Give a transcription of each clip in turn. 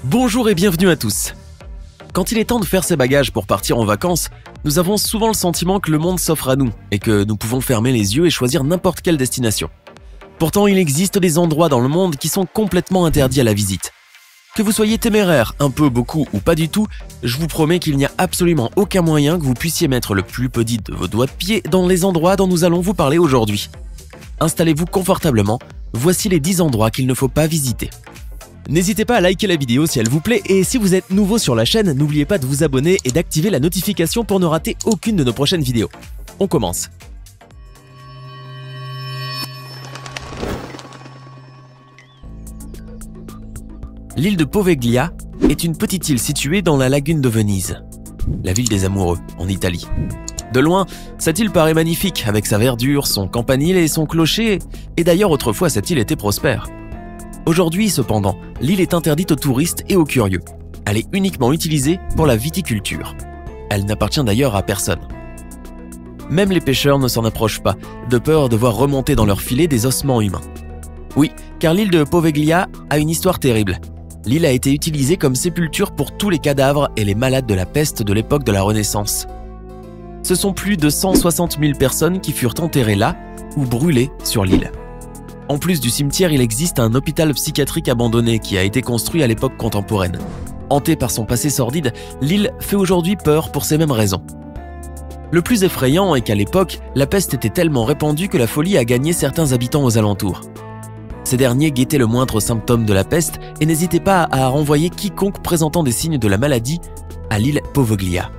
Bonjour et bienvenue à tous. Quand il est temps de faire ses bagages pour partir en vacances, nous avons souvent le sentiment que le monde s'offre à nous et que nous pouvons fermer les yeux et choisir n'importe quelle destination. Pourtant, il existe des endroits dans le monde qui sont complètement interdits à la visite. Que vous soyez téméraire, un peu, beaucoup ou pas du tout, je vous promets qu'il n'y a absolument aucun moyen que vous puissiez mettre le plus petit de vos doigts de pied dans les endroits dont nous allons vous parler aujourd'hui. Installez-vous confortablement, voici les 10 endroits qu'il ne faut pas visiter. N'hésitez pas à liker la vidéo si elle vous plaît et si vous êtes nouveau sur la chaîne, n'oubliez pas de vous abonner et d'activer la notification pour ne rater aucune de nos prochaines vidéos. On commence. L'île de Poveglia est une petite île située dans la lagune de Venise, la ville des amoureux, en Italie. De loin, cette île paraît magnifique avec sa verdure, son campanile et son clocher, et d'ailleurs autrefois cette île était prospère. Aujourd'hui, cependant, l'île est interdite aux touristes et aux curieux. Elle est uniquement utilisée pour la viticulture. Elle n'appartient d'ailleurs à personne. Même les pêcheurs ne s'en approchent pas, de peur de voir remonter dans leur filet des ossements humains. Oui, car l'île de Poveglia a une histoire terrible. L'île a été utilisée comme sépulture pour tous les cadavres et les malades de la peste de l'époque de la Renaissance. Ce sont plus de 160 000 personnes qui furent enterrées là ou brûlées sur l'île. En plus du cimetière, il existe un hôpital psychiatrique abandonné qui a été construit à l'époque contemporaine. Hantée par son passé sordide, l'île fait aujourd'hui peur pour ces mêmes raisons. Le plus effrayant est qu'à l'époque, la peste était tellement répandue que la folie a gagné certains habitants aux alentours. Ces derniers guettaient le moindre symptôme de la peste et n'hésitaient pas à renvoyer quiconque présentant des signes de la maladie à l'île Poveglia.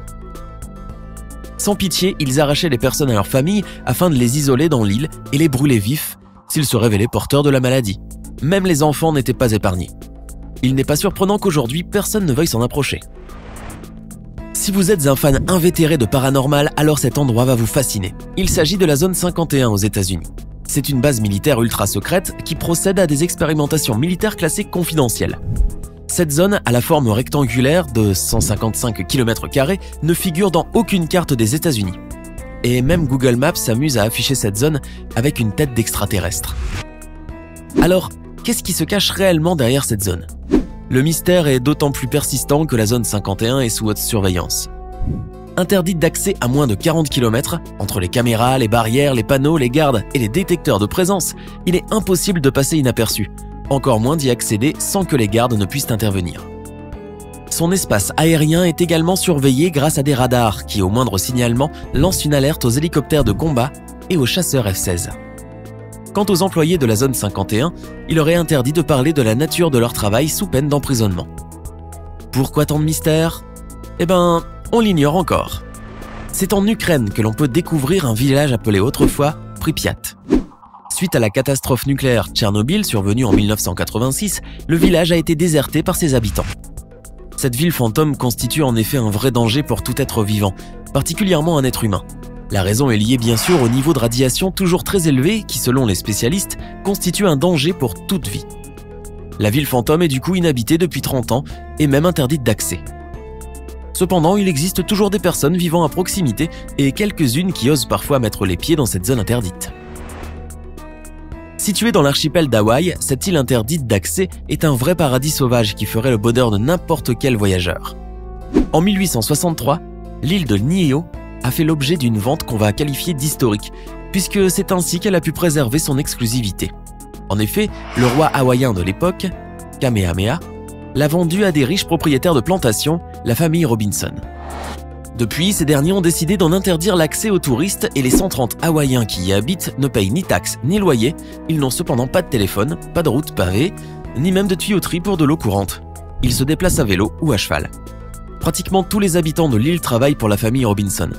Sans pitié, ils arrachaient les personnes à leur famille afin de les isoler dans l'île et les brûler vifs s'ils se révélaient porteurs de la maladie. Même les enfants n'étaient pas épargnés. Il n'est pas surprenant qu'aujourd'hui, personne ne veuille s'en approcher. Si vous êtes un fan invétéré de paranormal, alors cet endroit va vous fasciner. Il s'agit de la zone 51 aux États-Unis. C'est une base militaire ultra secrète qui procède à des expérimentations militaires classées confidentielles. Cette zone, à la forme rectangulaire de 155 km², ne figure dans aucune carte des États-Unis. Et même Google Maps s'amuse à afficher cette zone avec une tête d'extraterrestre. Alors, qu'est-ce qui se cache réellement derrière cette zone? Le mystère est d'autant plus persistant que la zone 51 est sous haute surveillance. Interdite d'accès à moins de 40 km, entre les caméras, les barrières, les panneaux, les gardes et les détecteurs de présence, il est impossible de passer inaperçu, encore moins d'y accéder sans que les gardes ne puissent intervenir. Son espace aérien est également surveillé grâce à des radars qui, au moindre signalement, lancent une alerte aux hélicoptères de combat et aux chasseurs F-16. Quant aux employés de la zone 51, il leur est interdit de parler de la nature de leur travail sous peine d'emprisonnement. Pourquoi tant de mystère? Eh ben, on l'ignore encore. C'est en Ukraine que l'on peut découvrir un village appelé autrefois Pripyat. Suite à la catastrophe nucléaire Tchernobyl survenue en 1986, le village a été déserté par ses habitants. Cette ville fantôme constitue en effet un vrai danger pour tout être vivant, particulièrement un être humain. La raison est liée bien sûr au niveau de radiation toujours très élevé qui, selon les spécialistes, constitue un danger pour toute vie. La ville fantôme est du coup inhabitée depuis 30 ans et même interdite d'accès. Cependant, il existe toujours des personnes vivant à proximité et quelques-unes qui osent parfois mettre les pieds dans cette zone interdite. Située dans l'archipel d'Hawaï, cette île interdite d'accès est un vrai paradis sauvage qui ferait le bonheur de n'importe quel voyageur. En 1863, l'île de Niihau a fait l'objet d'une vente qu'on va qualifier d'historique, puisque c'est ainsi qu'elle a pu préserver son exclusivité. En effet, le roi hawaïen de l'époque, Kamehameha, l'a vendue à des riches propriétaires de plantations, la famille Robinson. Depuis, ces derniers ont décidé d'en interdire l'accès aux touristes et les 130 Hawaïens qui y habitent ne payent ni taxes ni loyer. Ils n'ont cependant pas de téléphone, pas de route pavée, ni même de tuyauterie pour de l'eau courante. Ils se déplacent à vélo ou à cheval. Pratiquement tous les habitants de l'île travaillent pour la famille Robinson.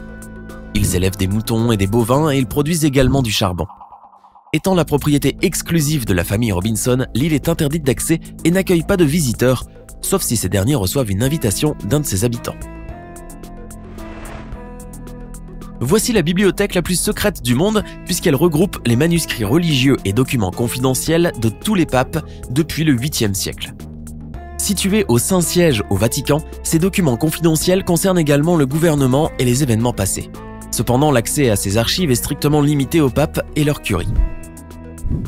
Ils élèvent des moutons et des bovins et ils produisent également du charbon. Étant la propriété exclusive de la famille Robinson, l'île est interdite d'accès et n'accueille pas de visiteurs, sauf si ces derniers reçoivent une invitation d'un de ses habitants. Voici la bibliothèque la plus secrète du monde puisqu'elle regroupe les manuscrits religieux et documents confidentiels de tous les papes depuis le 8e siècle. Située au Saint-Siège au Vatican, ces documents confidentiels concernent également le gouvernement et les événements passés. Cependant, l'accès à ces archives est strictement limité aux papes et leur curie.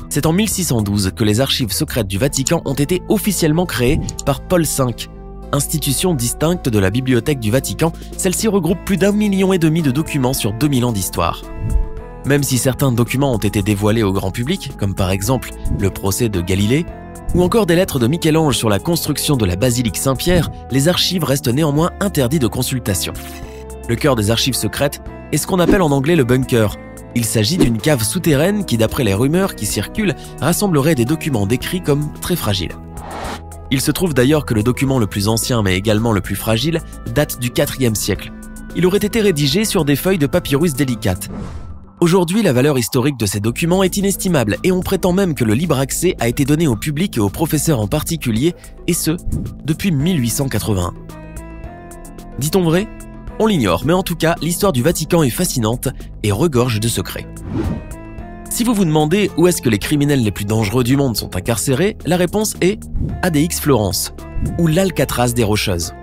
C'est en 1612 que les archives secrètes du Vatican ont été officiellement créées par Paul V. Institution distincte de la Bibliothèque du Vatican, celle-ci regroupe plus d'1,5 million de documents sur 2000 ans d'histoire. Même si certains documents ont été dévoilés au grand public, comme par exemple le procès de Galilée, ou encore des lettres de Michel-Ange sur la construction de la basilique Saint-Pierre, les archives restent néanmoins interdites de consultation. Le cœur des archives secrètes est ce qu'on appelle en anglais le bunker. Il s'agit d'une cave souterraine qui, d'après les rumeurs qui circulent, rassemblerait des documents décrits comme très fragiles. Il se trouve d'ailleurs que le document le plus ancien mais également le plus fragile date du IVe siècle. Il aurait été rédigé sur des feuilles de papyrus délicates. Aujourd'hui, la valeur historique de ces documents est inestimable et on prétend même que le libre accès a été donné au public et aux professeurs en particulier, et ce, depuis 1881. Dit-on vrai ? On l'ignore, mais en tout cas, l'histoire du Vatican est fascinante et regorge de secrets. Si vous vous demandez où est-ce que les criminels les plus dangereux du monde sont incarcérés, la réponse est ADX Florence, ou l'Alcatraz des Rocheuses.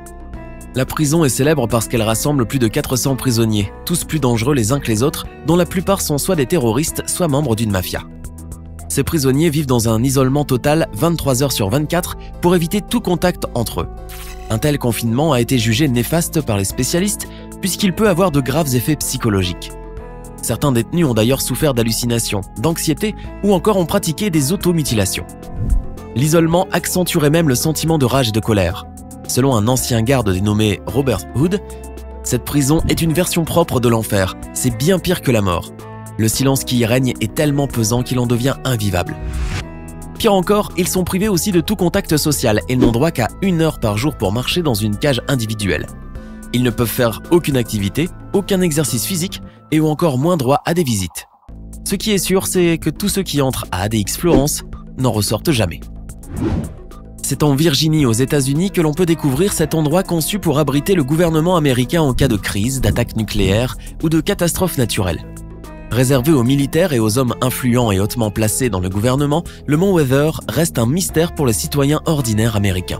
La prison est célèbre parce qu'elle rassemble plus de 400 prisonniers, tous plus dangereux les uns que les autres, dont la plupart sont soit des terroristes, soit membres d'une mafia. Ces prisonniers vivent dans un isolement total 23 heures sur 24 pour éviter tout contact entre eux. Un tel confinement a été jugé néfaste par les spécialistes puisqu'il peut avoir de graves effets psychologiques. Certains détenus ont d'ailleurs souffert d'hallucinations, d'anxiété ou encore ont pratiqué des automutilations. L'isolement accentuerait même le sentiment de rage et de colère. Selon un ancien garde dénommé Robert Hood, cette prison est une version propre de l'enfer, c'est bien pire que la mort. Le silence qui y règne est tellement pesant qu'il en devient invivable. Pire encore, ils sont privés aussi de tout contact social et n'ont droit qu'à 1 heure par jour pour marcher dans une cage individuelle. Ils ne peuvent faire aucune activité, aucun exercice physique et ont encore moins droit à des visites. Ce qui est sûr, c'est que tous ceux qui entrent à ADX Florence n'en ressortent jamais. C'est en Virginie, aux États-Unis, que l'on peut découvrir cet endroit conçu pour abriter le gouvernement américain en cas de crise, d'attaque nucléaire ou de catastrophe naturelle. Réservé aux militaires et aux hommes influents et hautement placés dans le gouvernement, le mont Weather reste un mystère pour les citoyens ordinaires américains.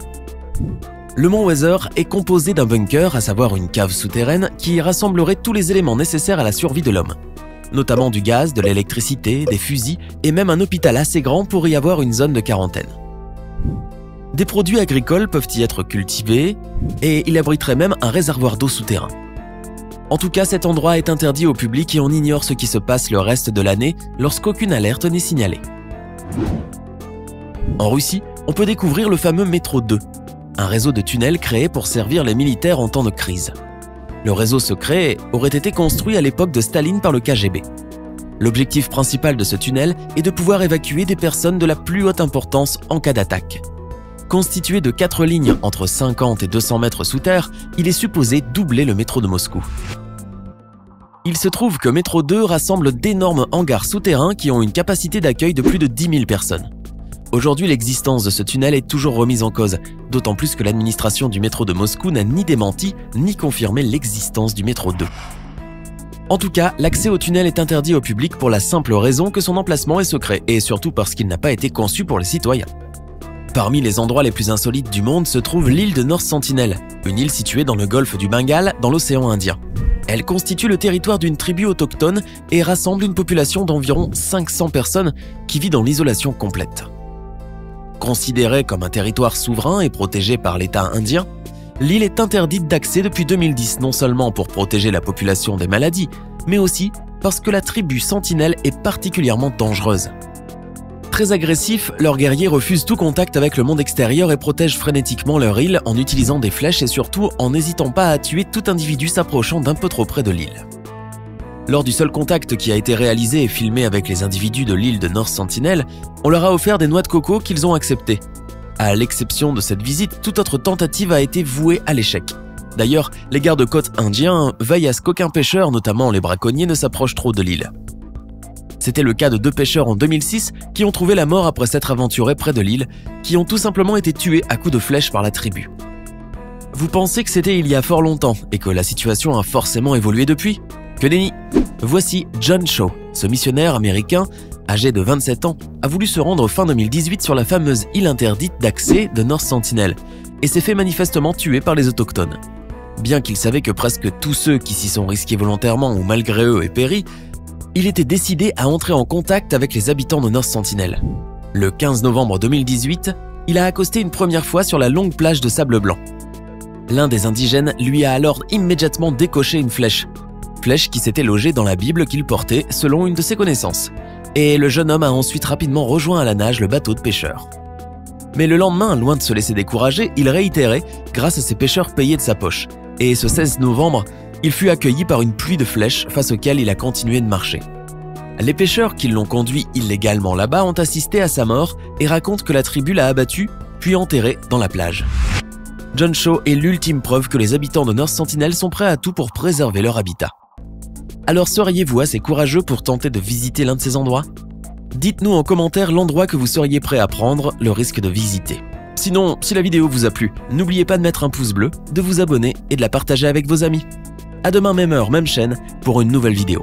Le mont Weather est composé d'un bunker, à savoir une cave souterraine, qui rassemblerait tous les éléments nécessaires à la survie de l'homme. Notamment du gaz, de l'électricité, des fusils et même un hôpital assez grand pour y avoir une zone de quarantaine. Des produits agricoles peuvent y être cultivés et il abriterait même un réservoir d'eau souterrain. En tout cas, cet endroit est interdit au public et on ignore ce qui se passe le reste de l'année lorsqu'aucune alerte n'est signalée. En Russie, on peut découvrir le fameux métro 2, un réseau de tunnels créé pour servir les militaires en temps de crise. Le réseau secret aurait été construit à l'époque de Staline par le KGB. L'objectif principal de ce tunnel est de pouvoir évacuer des personnes de la plus haute importance en cas d'attaque. Constitué de 4 lignes entre 50 et 200 mètres sous terre, il est supposé doubler le métro de Moscou. Il se trouve que Métro 2 rassemble d'énormes hangars souterrains qui ont une capacité d'accueil de plus de 10 000 personnes. Aujourd'hui, l'existence de ce tunnel est toujours remise en cause, d'autant plus que l'administration du métro de Moscou n'a ni démenti ni confirmé l'existence du métro 2. En tout cas, l'accès au tunnel est interdit au public pour la simple raison que son emplacement est secret et surtout parce qu'il n'a pas été conçu pour les citoyens. Parmi les endroits les plus insolites du monde se trouve l'île de North Sentinel, une île située dans le golfe du Bengale, dans l'océan Indien. Elle constitue le territoire d'une tribu autochtone et rassemble une population d'environ 500 personnes qui vit dans l'isolation complète. Considérée comme un territoire souverain et protégé par l'État indien, l'île est interdite d'accès depuis 2010, non seulement pour protéger la population des maladies, mais aussi parce que la tribu Sentinelle est particulièrement dangereuse. Très agressifs, leurs guerriers refusent tout contact avec le monde extérieur et protègent frénétiquement leur île en utilisant des flèches et surtout en n'hésitant pas à tuer tout individu s'approchant d'un peu trop près de l'île. Lors du seul contact qui a été réalisé et filmé avec les individus de l'île de North Sentinel, on leur a offert des noix de coco qu'ils ont acceptées. À l'exception de cette visite, toute autre tentative a été vouée à l'échec. D'ailleurs, les gardes-côtes indiens veillent à ce qu'aucun pêcheur, notamment les braconniers, ne s'approche trop de l'île. C'était le cas de 2 pêcheurs en 2006 qui ont trouvé la mort après s'être aventurés près de l'île, qui ont tout simplement été tués à coups de flèche par la tribu. Vous pensez que c'était il y a fort longtemps et que la situation a forcément évolué depuis ? Que nenni ! Voici John Shaw, ce missionnaire américain, âgé de 27 ans, a voulu se rendre fin 2018 sur la fameuse île interdite d'accès de North Sentinel et s'est fait manifestement tuer par les autochtones. Bien qu'il savait que presque tous ceux qui s'y sont risqués volontairement ou malgré eux aient péri, il était décidé à entrer en contact avec les habitants de North Sentinel. Le 15 novembre 2018, il a accosté une première fois sur la longue plage de sable blanc. L'un des indigènes lui a alors immédiatement décoché une flèche qui s'était logée dans la Bible qu'il portait selon une de ses connaissances. Et le jeune homme a ensuite rapidement rejoint à la nage le bateau de pêcheurs. Mais le lendemain, loin de se laisser décourager, il réitérait grâce à ses pêcheurs payés de sa poche. Et ce 16 novembre, il fut accueilli par une pluie de flèches face auxquelles il a continué de marcher. Les pêcheurs qui l'ont conduit illégalement là-bas ont assisté à sa mort et racontent que la tribu l'a abattu puis enterré dans la plage. John Shaw est l'ultime preuve que les habitants de North Sentinel sont prêts à tout pour préserver leur habitat. Alors seriez-vous assez courageux pour tenter de visiter l'un de ces endroits ? Dites-nous en commentaire l'endroit que vous seriez prêt à prendre le risque de visiter. Sinon, si la vidéo vous a plu, n'oubliez pas de mettre un pouce bleu, de vous abonner et de la partager avec vos amis. À demain même heure, même chaîne, pour une nouvelle vidéo.